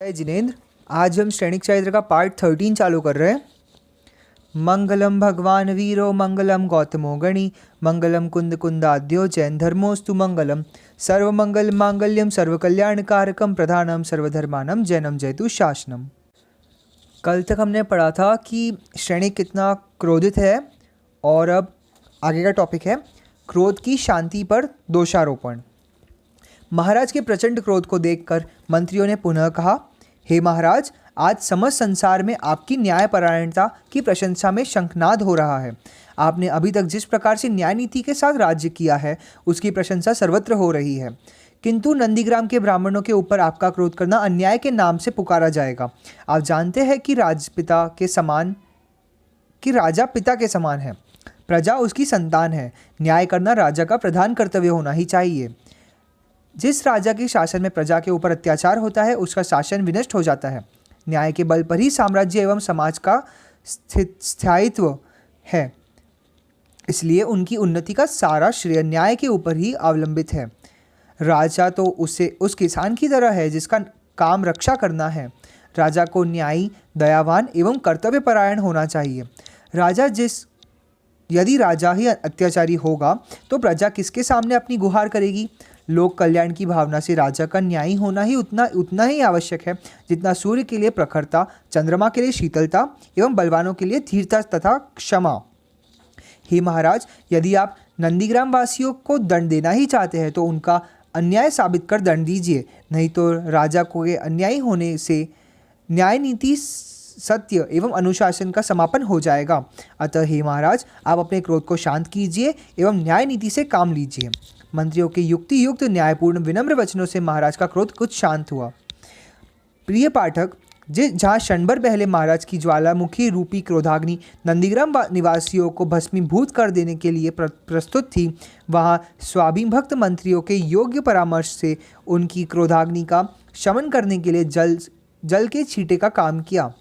जय जिनेन्द्र। आज हम सैनिक चरित्र का पार्ट 13 चालू कर रहे हैं। मंगलम भगवान वीरो मंगलम गौतमो गणी मंगलम कुंद कुंदाद्यो जैन धर्मोस्तु मंगलम सर्वमंगल मांगल्यम सर्वकल्याणकारकम प्रधानम सर्वधर्मानम जैनम जयतु शासनम। कल तक हमने पढ़ा था कि सैनिक कितना क्रोधित है और अब आगे का टॉपिक है क्रोध की शांति पर दोषारोपण। महाराज के प्रचंड क्रोध को देखकर मंत्रियों ने पुनः कहा, हे महाराज, आज समस्त संसार में आपकी न्यायपरायणता की प्रशंसा में शंखनाद हो रहा है। आपने अभी तक जिस प्रकार से न्याय नीति के साथ राज्य किया है उसकी प्रशंसा सर्वत्र हो रही है, किंतु नंदीग्राम के ब्राह्मणों के ऊपर आपका क्रोध करना अन्याय के नाम से पुकारा जाएगा। आप जानते हैं कि राजा पिता के समान है, प्रजा उसकी संतान है। न्याय करना राजा का प्रधान कर्तव्य होना ही चाहिए। जिस राजा के शासन में प्रजा के ऊपर अत्याचार होता है उसका शासन विनष्ट हो जाता है। न्याय के बल पर ही साम्राज्य एवं समाज का स्थायित्व है, इसलिए उनकी उन्नति का सारा श्रेय न्याय के ऊपर ही अवलंबित है। राजा तो उस किसान की तरह है जिसका काम रक्षा करना है। राजा को न्यायी, दयावान एवं कर्तव्यपरायण होना चाहिए। यदि राजा ही अत्याचारी होगा तो प्रजा किसके सामने अपनी गुहार करेगी। लोक कल्याण की भावना से राजा का न्यायी होना ही उतना ही आवश्यक है जितना सूर्य के लिए प्रखरता, चंद्रमा के लिए शीतलता एवं बलवानों के लिए धीरता तथा क्षमा। हे महाराज, यदि आप नंदीग्राम वासियों को दंड देना ही चाहते हैं तो उनका अन्याय साबित कर दंड दीजिए, नहीं तो राजा को अन्यायी होने से न्याय नीति, सत्य एवं अनुशासन का समापन हो जाएगा। अतः हे महाराज, आप अपने क्रोध को शांत कीजिए एवं न्याय नीति से काम लीजिए। मंत्रियों के युक्ति युक्त न्यायपूर्ण विनम्र वचनों से महाराज का क्रोध कुछ शांत हुआ। प्रिय पाठक, जहाँ क्षणभर पहले महाराज की ज्वालामुखी रूपी क्रोधाग्नि नंदीग्राम निवासियों को भस्मीभूत कर देने के लिए प्रस्तुत थी, वहाँ स्वाभिभक्त मंत्रियों के योग्य परामर्श से उनकी क्रोधाग्नि का शमन करने के लिए जल के छींटे का काम किया।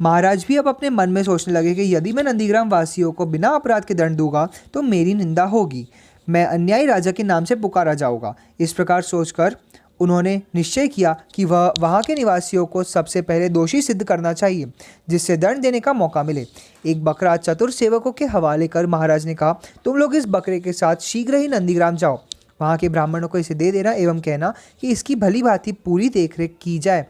महाराज भी अब अपने मन में सोचने लगे कि यदि मैं नंदीग्राम वासियों को बिना अपराध के दंड दूंगा तो मेरी निंदा होगी, मैं अन्यायी राजा के नाम से पुकारा जाऊंगा। इस प्रकार सोचकर उन्होंने निश्चय किया कि वह वहाँ के निवासियों को सबसे पहले दोषी सिद्ध करना चाहिए जिससे दंड देने का मौका मिले। एक बकरा चतुर सेवकों के हवाले कर महाराज ने कहा, तुम लोग इस बकरे के साथ शीघ्र ही नंदीग्राम जाओ। वहाँ के ब्राह्मणों को इसे दे देना एवं कहना कि इसकी भली भांति पूरी देखरेख की जाए।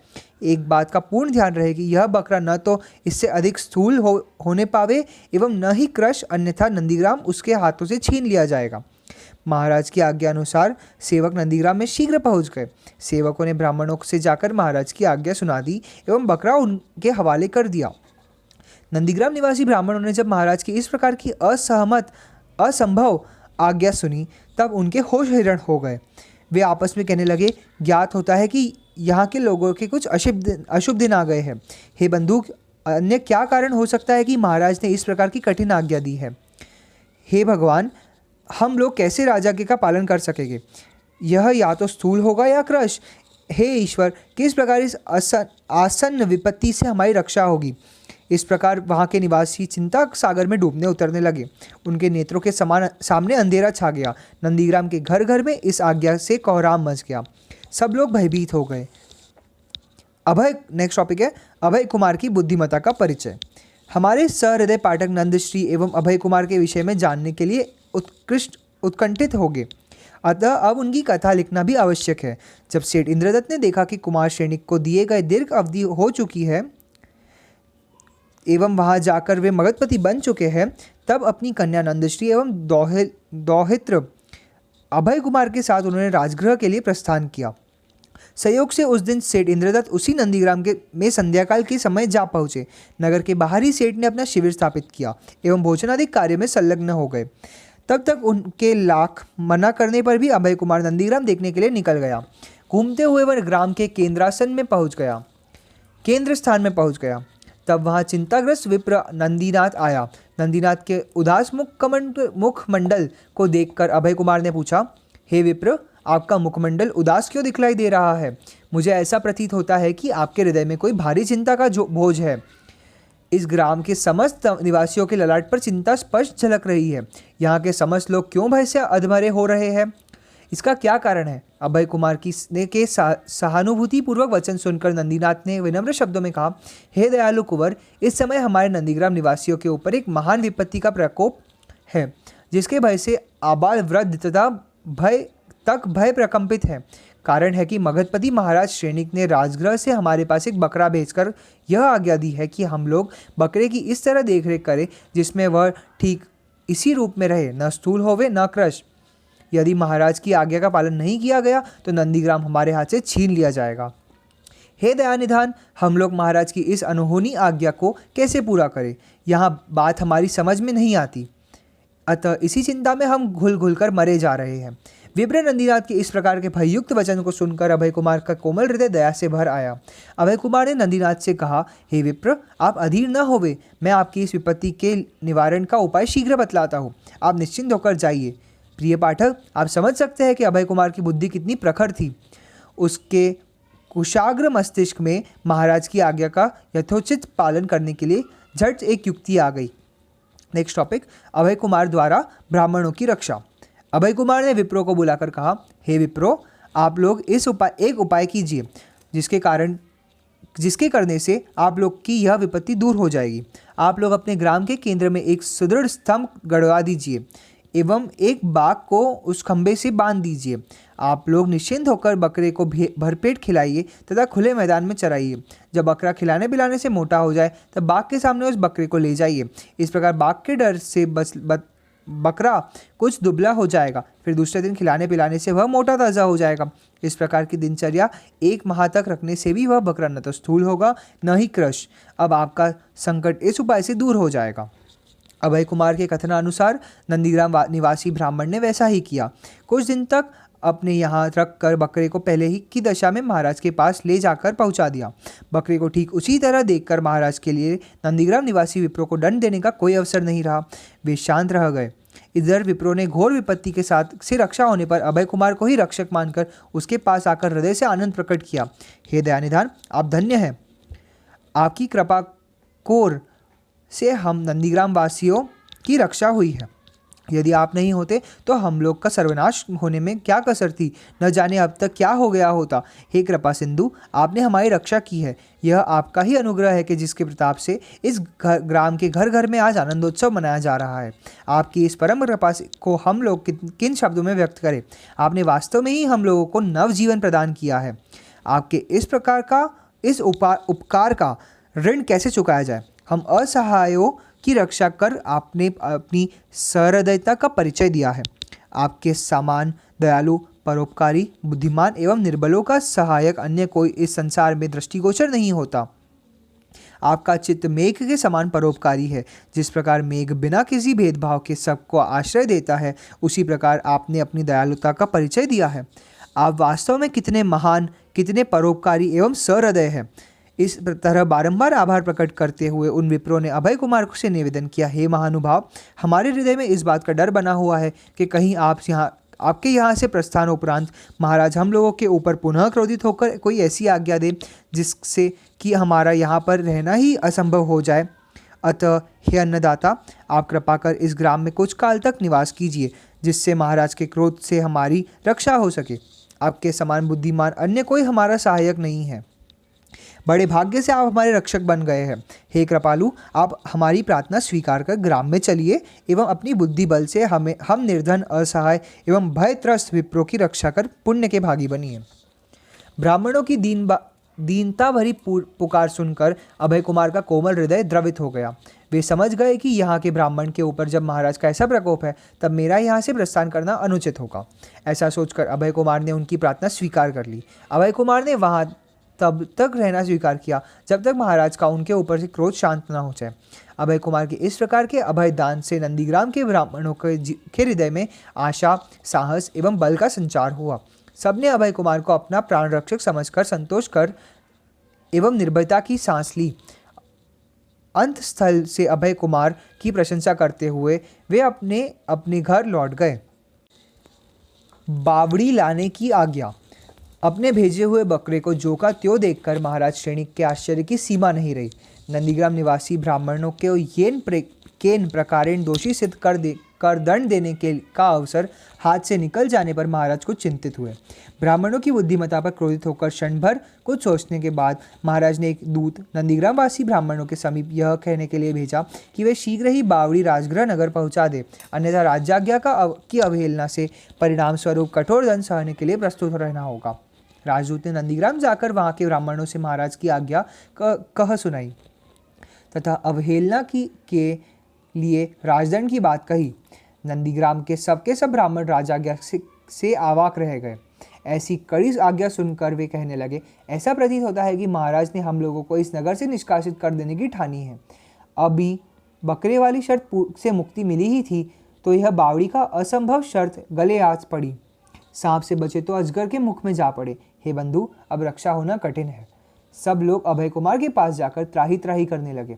एक बात का पूर्ण ध्यान रहे कि यह बकरा न तो इससे अधिक स्थूल होने पावे एवं न ही क्रश, अन्यथा नंदीग्राम उसके हाथों से छीन लिया जाएगा। महाराज की आज्ञा अनुसार सेवक नंदीग्राम में शीघ्र पहुंच गए। सेवकों ने ब्राह्मणों से जाकर महाराज की आज्ञा सुना दी एवं बकरा उनके हवाले कर दिया। नंदीग्राम निवासी ब्राह्मणों ने जब महाराज की इस प्रकार की असंभव आज्ञा सुनी तब उनके होश हिरण हो गए। वे आपस में कहने लगे, ज्ञात होता है कि यहाँ के लोगों के कुछ अशुभ दिन आ गए हैं। हे बंधु, अन्य क्या कारण हो सकता है कि महाराज ने इस प्रकार की कठिन आज्ञा दी है। हे भगवान, हम लोग कैसे राजा के का पालन कर सकेंगे। यह या तो स्थूल होगा या क्रश। हे ईश्वर, किस प्रकार इस आसन्न विपत्ति से हमारी रक्षा होगी। इस प्रकार वहाँ के निवासी चिंता सागर में डूबने उतरने लगे। उनके नेत्रों के सामने अंधेरा छा गया। नंदीग्राम के घर घर में इस आज्ञा से कोहराम मच गया। सब लोग भयभीत हो गए। नेक्स्ट टॉपिक है अभय कुमार की बुद्धिमत्ता का परिचय। हमारे सहृदय पाठक नंदश्री एवं अभय कुमार के विषय में जानने के लिए उत्कंठित हो गए, अतः अब उनकी कथा लिखना भी आवश्यक है। जब सेठ इंद्रदत्त ने देखा कि कुमार सैनिक को दिए गए दीर्घ अवधि हो चुकी है एवं वहां जाकर वे मगधपति बन चुके हैं, तब अपनी कन्या नंदश्री एवं दौहित्र अभय कुमार के साथ उन्होंने राजगृह के लिए प्रस्थान किया। संयोग से उस दिन सेठ इंद्रदत्त उसी नंदीग्राम में संध्याकाल के समय जा पहुँचे। नगर के बाहरी सेठ ने अपना शिविर स्थापित किया एवं भोजनादि कार्य में संलग्न हो गए। तब तक उनके लाख मना करने पर भी अभय कुमार नंदीग्राम देखने के लिए निकल गया। घूमते हुए वह ग्राम के केंद्र स्थान में पहुंच गया। तब वहां चिंताग्रस्त विप्र नंदीनाथ आया। नंदीनाथ के उदास मुखमंडल को देखकर अभय कुमार ने पूछा, हे विप्र, आपका मुखमंडल उदास क्यों दिखलाई दे रहा है। मुझे ऐसा प्रतीत होता है कि आपके हृदय में कोई भारी चिंता का बोझ है। इस ग्राम के समस्त निवासियों के ललाट पर चिंता स्पष्ट झलक रही है। यहाँ के समस्त लोग क्यों भय से अधमरे हो रहे हैं। इसका क्या कारण है? अभय कुमार के सहानुभूतिपूर्वक वचन सुनकर नंदीनाथ ने विनम्र शब्दों में कहा, हे दयालु कुंवर, इस समय हमारे नंदीग्राम निवासियों के ऊपर एक महान विपत्ति का प्रकोप है, जिसके भय से आबाल वृद्ध तथा भय प्रकंपित है। कारण है कि मगधपति महाराज श्रेणिक ने राजगृह से हमारे पास एक बकरा भेजकर यह आज्ञा दी है कि हम लोग बकरे की इस तरह देखरेख करें जिसमें वह ठीक इसी रूप में रहे, न स्थूल होवे न कृश। यदि महाराज की आज्ञा का पालन नहीं किया गया तो नंदीग्राम हमारे हाथ से छीन लिया जाएगा। हे दयानिधान, हम लोग महाराज की इस अनहोनी आज्ञा को कैसे पूरा करें? यहाँ बात हमारी समझ में नहीं आती, अतः इसी चिंता में हम घुल घुल कर मरे जा रहे हैं। विप्र नंदीनाथ के इस प्रकार के भययुक्त वचन को सुनकर अभय कुमार का कोमल हृदय दया से भर आया। अभय कुमार ने नंदीनाथ से कहा, हे विप्र, आप अधीर न होवे, मैं आपकी इस विपत्ति के निवारण का उपाय शीघ्र बतलाता हूँ, आप निश्चिंत होकर जाइए। प्रिय पाठक, आप समझ सकते हैं कि अभय कुमार की बुद्धि कितनी प्रखर थी। उसके कुशाग्र मस्तिष्क में महाराज की आज्ञा का यथोचित पालन करने के लिए झट एक युक्ति आ गई। नेक्स्ट टॉपिक, अभय कुमार द्वारा ब्राह्मणों की रक्षा। अभय कुमार ने विप्रो को बुलाकर कहा, हे विप्रो, आप लोग एक उपाय कीजिए जिसके करने से आप लोग की यह विपत्ति दूर हो जाएगी। आप लोग अपने ग्राम के केंद्र में एक सुदृढ़ स्तंभ गड़वा दीजिए एवं एक बाघ को उस खंबे से बांध दीजिए। आप लोग निश्चिंत होकर बकरे को भरपेट खिलाइए तथा खुले मैदान में चराइए। जब बकरा खिलाने पिलाने से मोटा हो जाए तब बाघ के सामने उस बकरे को ले जाइए। इस प्रकार बाघ के डर से बकरा कुछ दुबला हो जाएगा, फिर दूसरे दिन खिलाने पिलाने से वह मोटा ताज़ा हो जाएगा। इस प्रकार की दिनचर्या 1 माह तक रखने से भी वह बकरा न तो स्थूल होगा न ही कृश। अब आपका संकट इस उपाय से दूर हो जाएगा। अभय कुमार के कथनानुसार नंदीग्राम निवासी ब्राह्मण ने वैसा ही किया। कुछ दिन तक अपने यहाँ रख कर बकरे को पहले ही की दशा में महाराज के पास ले जाकर पहुँचा दिया। बकरे को ठीक उसी तरह देखकर महाराज के लिए नंदीग्राम निवासी विप्रो को दंड देने का कोई अवसर नहीं रहा। वे शांत रह गए। इधर विप्रो ने घोर विपत्ति के साथ से रक्षा होने पर अभय कुमार को ही रक्षक मानकर उसके पास आकर हृदय से आनंद प्रकट किया। हे दयानिधान, आप धन्य हैं। आपकी कृपा कोर से हम नंदीग्राम वासियों की रक्षा हुई है। यदि आप नहीं होते तो हम लोग का सर्वनाश होने में क्या कसर थी, न जाने अब तक क्या हो गया होता। हे कृपा सिंधु, आपने हमारी रक्षा की है। यह आपका ही अनुग्रह है कि जिसके प्रताप से इस ग्राम के घर घर में आज आनंदोत्सव मनाया जा रहा है। आपकी इस परम कृपा को हम लोग किन शब्दों में व्यक्त करें। आपने वास्तव में ही हम लोगों को नवजीवन प्रदान किया है। आपके इस उपकार का ऋण कैसे चुकाया जाए। हम असहायों की रक्षा कर आपने अपनी सहृदयता का परिचय दिया है। आपके समान दयालु, परोपकारी, बुद्धिमान एवं निर्बलों का सहायक अन्य कोई इस संसार में दृष्टिगोचर नहीं होता। आपका चित्त मेघ के समान परोपकारी है। जिस प्रकार मेघ बिना किसी भेदभाव के सबको आश्रय देता है, उसी प्रकार आपने अपनी दयालुता का परिचय दिया है। आप वास्तव में कितने महान, कितने परोपकारी एवं सहृदय हैं। इस तरह बारंबार आभार प्रकट करते हुए उन विप्रों ने अभय कुमार से निवेदन किया, हे महानुभाव, हमारे हृदय में इस बात का डर बना हुआ है कि कहीं आपके यहाँ से प्रस्थान उपरांत महाराज हम लोगों के ऊपर पुनः क्रोधित होकर कोई ऐसी आज्ञा दे जिससे कि हमारा यहाँ पर रहना ही असंभव हो जाए। अतः हे अन्नदाता, आप कृपा कर इस ग्राम में कुछ काल तक निवास कीजिए, जिससे महाराज के क्रोध से हमारी रक्षा हो सके। आपके समान बुद्धिमान अन्य कोई हमारा सहायक नहीं है। बड़े भाग्य से आप हमारे रक्षक बन गए हैं। हे कृपालु, आप हमारी प्रार्थना स्वीकार कर ग्राम में चलिए एवं अपनी बुद्धि बल से हम निर्धन, असहाय एवं भयत्रस्त विप्रों की रक्षा कर पुण्य के भागी बनिए। ब्राह्मणों की दीनता भरी पुकार सुनकर अभय कुमार का कोमल हृदय द्रवित हो गया। वे समझ गए कि यहाँ के ब्राह्मण के ऊपर जब महाराज का ऐसा प्रकोप है तब मेरा यहाँ से प्रस्थान करना अनुचित होगा। ऐसा सोचकर अभय कुमार ने उनकी प्रार्थना स्वीकार कर ली। अभय कुमार ने वहाँ तब तक रहना स्वीकार किया जब तक महाराज का उनके ऊपर से क्रोध शांत न हो जाए। अभय कुमार के इस प्रकार के अभय दान से नंदीग्राम के ब्राह्मणों के हृदय में आशा, साहस एवं बल का संचार हुआ। सबने अभय कुमार को अपना प्राण रक्षक समझकर संतोष कर एवं निर्भयता की सांस ली। अंत स्थल से अभय कुमार की प्रशंसा करते हुए वे अपने घर लौट गए। बावड़ी लाने की आज्ञा। अपने भेजे हुए बकरे को जो का त्यों देखकर महाराज श्रेणिक के आश्चर्य की सीमा नहीं रही। नंदीग्राम निवासी ब्राह्मणों के केन प्रकारेण दोषी सिद्ध कर दंड देने का अवसर हाथ से निकल जाने पर महाराज कुछ चिंतित हुए। ब्राह्मणों की बुद्धिमत्ता पर क्रोधित होकर क्षण भर कुछ सोचने के बाद महाराज ने एक दूत नंदीग्राम वासी ब्राह्मणों के समीप यह कहने के लिए भेजा कि वे शीघ्र ही बावड़ी राजगृह नगर पहुंचा दे, अन्यथा राज्याज्ञा की अवहेलना से परिणाम स्वरूप कठोर दंड सहने के लिए प्रस्तुत रहना होगा। राजदूत ने नंदीग्राम जाकर वहां के ब्राह्मणों से महाराज की आज्ञा कह सुनाई तथा अवहेलना के लिए राजदंड की बात कही। नंदीग्राम के सब ब्राह्मण राजाज्ञा से अवाक रह गए। ऐसी कड़ी आज्ञा सुनकर वे कहने लगे, ऐसा प्रतीत होता है कि महाराज ने हम लोगों को इस नगर से निष्कासित कर देने की ठानी है। अभी बकरे वाली शर्त से मुक्ति मिली ही थी तो यह बावड़ी का असंभव शर्त गले आज पड़ी। सांप से बचे तो अजगर के मुख में जा पड़े। हे बंधु, अब रक्षा होना कठिन है। सब लोग अभय कुमार के पास जाकर त्राही त्राही करने लगे।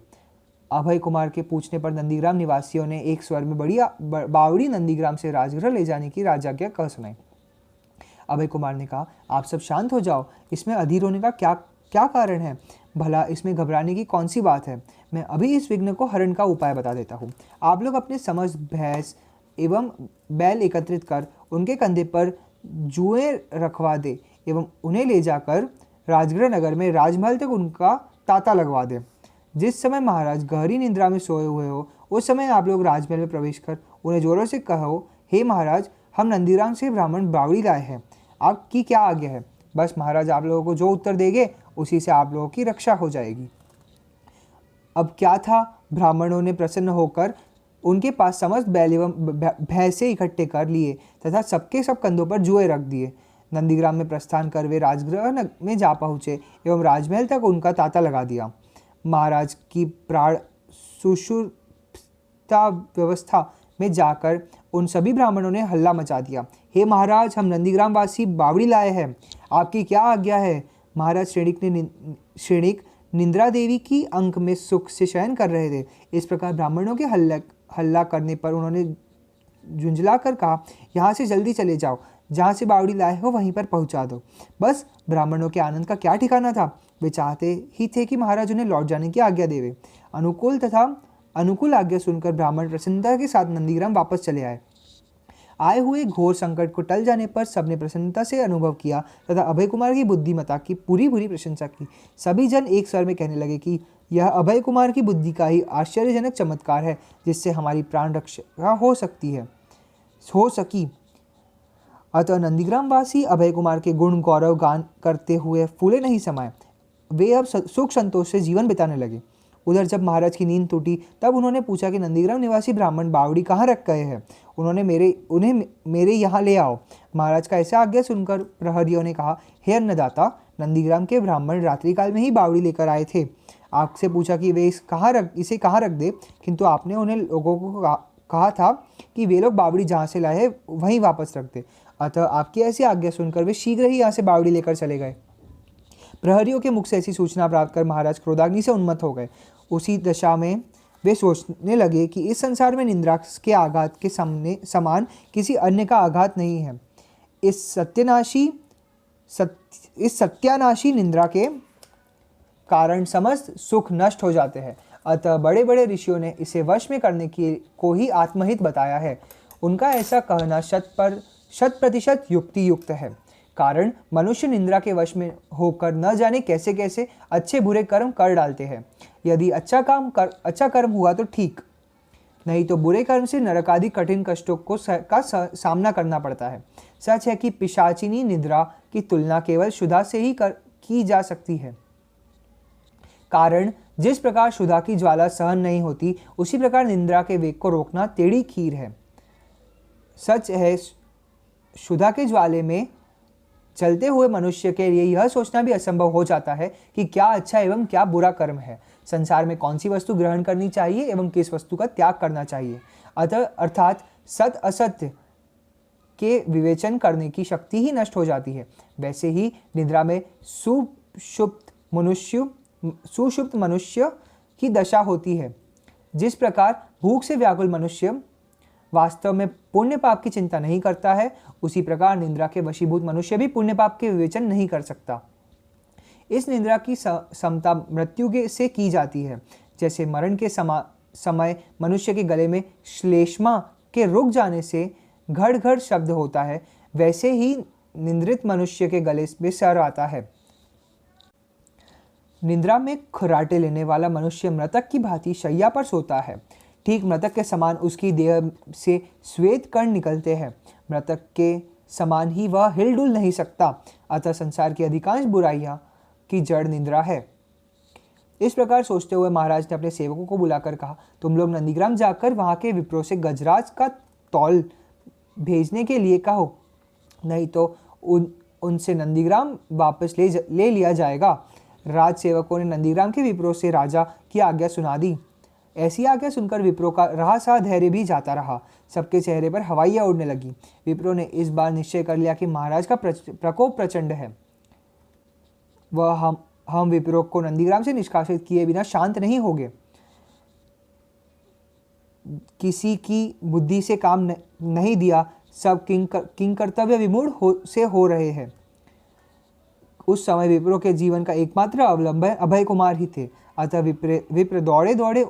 अभय कुमार के पूछने पर नंदीग्राम निवासियों ने एक स्वर में बावड़ी नंदीग्राम से राजगृह ले जाने की राजाज्ञा कह सुनाई। अभय कुमार ने कहा, आप सब शांत हो जाओ, इसमें अधीर होने का क्या कारण है? भला इसमें घबराने की कौन सी बात है? मैं अभी इस विघ्न को हरण का उपाय बता देता हूँ। आप लोग अपने समस्त भैंस एवं बैल एकत्रित कर उनके कंधे पर जुएं रखवा दे एवं उन्हें ले जाकर राजगृह नगर में राजमहल तक उनका तांता लगवा दे। जिस समय महाराज गहरी निद्रा में सोए हुए हो उस समय आप लोग राजमहल में प्रवेश कर उन्हें जोरों से कहो, हे महाराज, हम नंदीग्राम से ब्राह्मण बावड़ी लाए हैं, आपकी क्या आज्ञा है? बस महाराज आप लोगों को जो उत्तर देंगे उसी से आप लोगों की रक्षा हो जाएगी। अब क्या था, ब्राह्मणों ने प्रसन्न होकर उनके पास समस्त बैल एवं भैंसे इकट्ठे कर लिए तथा सबके सब कंधों पर जुए रख दिए। नंदीग्राम में प्रस्थान कर वे राजगृह में जा पहुँचे एवं राजमहल तक उनका तांता लगा दिया। महाराज की प्राण सुषुप्ता व्यवस्था में जाकर उन सभी ब्राह्मणों ने हल्ला मचा दिया। हे महाराज, हम नंदीग्राम वासी बावड़ी लाए हैं, आपकी क्या आज्ञा है? महाराज श्रेणिक निंद्रा देवी की अंक में सुख से शयन कर रहे थे। इस प्रकार ब्राह्मणों के हल्ला करने पर उन्होंने झुंझला कर कहा, यहाँ से जल्दी चले जाओ, जहाँ से बावड़ी लाए हो वहीं पर पहुँचा दो। बस ब्राह्मणों के आनंद का क्या ठिकाना था। वे चाहते ही थे कि महाराज उन्हें लौट जाने की आज्ञा देवे। अनुकूल आज्ञा सुनकर ब्राह्मण प्रसन्नता के साथ नंदीग्राम वापस चले आए। आए हुए घोर संकट को टल जाने पर सबने प्रसन्नता से अनुभव किया तथा अभय कुमार की बुद्धिमत्ता की पूरी प्रशंसा की। सभी जन एक स्वर में कहने लगे कि यह अभय कुमार की बुद्धि का ही आश्चर्यजनक चमत्कार है जिससे हमारी प्राण रक्षा हो सकी। अतः नंदीग्राम वासी अभय कुमार के गुण गौरव गान करते हुए फूले नहीं समाये। वे अब सुख संतोष से जीवन बिताने लगे। उधर जब महाराज की नींद टूटी तब उन्होंने पूछा कि नंदीग्राम निवासी ब्राह्मण बावड़ी कहाँ रख गए हैं, उन्हें मेरे यहाँ ले आओ। महाराज का ऐसा आज्ञा सुनकर प्रहरियों ने कहा, हे अन्नदाता, नंदीग्राम के ब्राह्मण रात्रिकाल में ही बावड़ी लेकर आए थे। आपसे पूछा कि वे इसे कहाँ रख दे, किंतु आपने उन्हें लोगों को कहा था कि वे लोग बावड़ी जहाँ से लाए हैं वहीं वापस रख दे। अतः आपकी ऐसी आज्ञा सुनकर वे शीघ्र ही यहाँ से बावड़ी लेकर चले गए। प्रहरियों के मुख से ऐसी सूचना प्राप्त कर महाराज क्रोधाग्नि से उन्मत्त हो गए। उसी दशा में वे सोचने लगे कि इस संसार में निंद्रा के आघात के समान किसी अन्य का आघात नहीं है। इस सत्यानाशी निंद्रा के कारण समस्त सुख नष्ट हो जाते हैं। अतः बड़े बड़े ऋषियों ने इसे वश में करने को ही आत्महित बताया है। उनका ऐसा कहना 100% युक्ति युक्त है। कारण मनुष्य निंद्रा के वश में होकर न जाने कैसे कैसे अच्छे बुरे कर्म कर डालते हैं। यदि अच्छा कर्म हुआ तो ठीक, नहीं तो बुरे कर्म से नरक आदि कठिन कष्टों का सामना करना पड़ता है। सच है कि पिशाचिनी निद्रा की तुलना केवल शुदा से ही की जा सकती है। कारण जिस प्रकार शुदा की ज्वाला सहन नहीं होती, उसी प्रकार निंद्रा के वेग को रोकना टेढ़ी खीर है। सच है, शुदा के ज्वाले में चलते हुए मनुष्य के लिए यह सोचना भी असंभव हो जाता है कि क्या अच्छा एवं क्या बुरा कर्म है, संसार में कौन सी वस्तु ग्रहण करनी चाहिए एवं किस वस्तु का त्याग करना चाहिए। अर्थात सत्य असत्य के विवेचन करने की शक्ति ही नष्ट हो जाती है। वैसे ही निद्रा में सुषुप्त मनुष्य की दशा होती है। जिस प्रकार भूख से व्याकुल मनुष्य वास्तव में पुण्य पाप की चिंता नहीं करता है, उसी प्रकार निंद्रा के वशीभूत मनुष्य भी पुण्य पाप के विवेचन नहीं कर सकता। इस निंद्रा की समता मृत्यु से की जाती है। जैसे मरण के समय मनुष्य के गले में श्लेष्मा के रुक जाने से घड़ घड़ शब्द होता है, वैसे ही निंद्रित मनुष्य के गले में सर आता है। निद्रा में खर्राटे लेने वाला मनुष्य मृतक की भांति शैया पर सोता है। ठीक मृतक के समान उसकी देह से श्वेत कण निकलते हैं। मृतक के समान ही वह हिलडुल नहीं सकता। अतः संसार की अधिकांश बुराइयां की जड़ निद्रा है। इस प्रकार सोचते हुए महाराज ने अपने सेवकों को बुलाकर कहा, तुम लोग नंदीग्राम जाकर वहां के विप्रों से गजराज का तौल भेजने के लिए कहो, नहीं तो उनसे नंदीग्राम वापस ले लिया जाएगा। राज सेवकों ने नंदीग्राम के विप्रों से राजा की आज्ञा सुना दी। ऐसी आज्ञा सुनकर विप्रों का रहा धैर्य भी जाता रहा। सबके चेहरे पर हवाइयाँ उड़ने लगी। विप्रों ने इस बार निश्चय कर लिया कि महाराज का प्रकोप प्रचंड है। वह हम विप्रों को नंदीग्राम से निष्कासित किए बिना शांत नहीं होंगे। किसी की बुद्धि से काम नहीं दिया, सब किंग कर्तव्य विमूढ़ हो रहे हैं। उस समय विप्रों के जीवन का एकमात्र अवलंबन अभय कुमार ही थे। अतः विप्र दौड़े दौड़े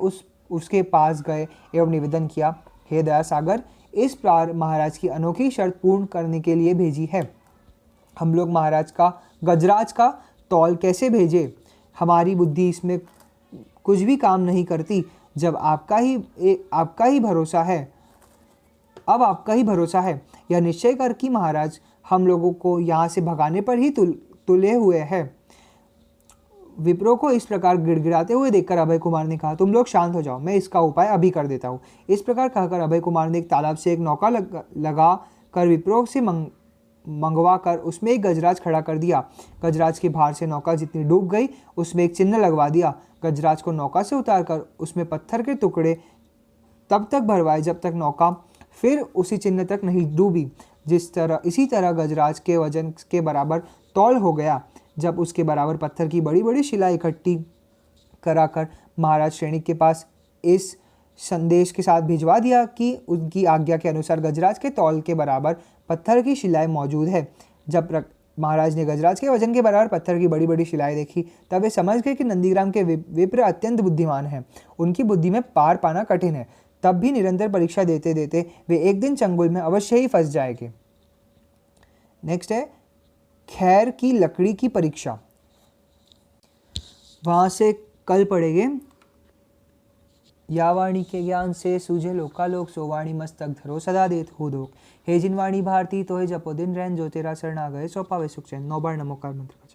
उसके पास गए एवं निवेदन किया, हे दया सागर, इस बार महाराज की अनोखी शर्त पूर्ण करने के लिए भेजी है। हम लोग महाराज का गजराज का तौल कैसे भेजे? हमारी बुद्धि इसमें कुछ भी काम नहीं करती। जब आपका ही भरोसा है, अब आपका ही भरोसा है। यह निश्चय कर कि महाराज हम लोगों को यहाँ से भगाने पर ही तुले हुए हैं। विप्रों को इस प्रकार गिड़गिड़ाते हुए देखकर अभय कुमार ने कहा, तुम लोग शांत हो जाओ, मैं इसका उपाय अभी कर देता हूँ। इस प्रकार कहकर अभय कुमार ने एक तालाब से एक नौका लगा कर विप्रों से मंगवा कर उसमें एक गजराज खड़ा कर दिया। गजराज के भार से नौका जितनी डूब गई, उसमें एक चिन्ह लगवा दिया। गजराज को नौका से उतारकर उसमें पत्थर के टुकड़े तब तक भरवाए जब तक नौका फिर उसी चिन्ह तक नहीं डूबी। इसी तरह गजराज के वजन के बराबर तौल हो गया। जब उसके बराबर पत्थर की बड़ी बड़ी शिला इकट्ठी कराकर महाराज श्रेणी के पास इस संदेश के साथ भिजवा दिया कि उनकी आज्ञा के अनुसार गजराज के तौल के बराबर पत्थर की शिलाएं मौजूद है। जब महाराज ने गजराज के वजन के बराबर पत्थर की बड़ी बड़ी शिलाएं देखी, तब वे समझ गए कि नंदीग्राम के विप्र अत्यंत बुद्धिमान हैं। उनकी बुद्धि में पार पाना कठिन है। तब भी निरंतर परीक्षा देते देते वे एक दिन चंगुल में अवश्य ही फंस जाएंगे। नेक्स्ट है खैर की लकड़ी की परीक्षा। वहां से कल पढ़ेंगे, या वाणी के ज्ञान से सूझे लोकालोक, सो वाणी मस्तक धरो सदा देत हो दोक। हे जिन वाणी भारती तो हे जपो दिन रैन, जो तेरा शरण आ गए सो पावे सुख चैन। 9 बार नमोकार मंत्र।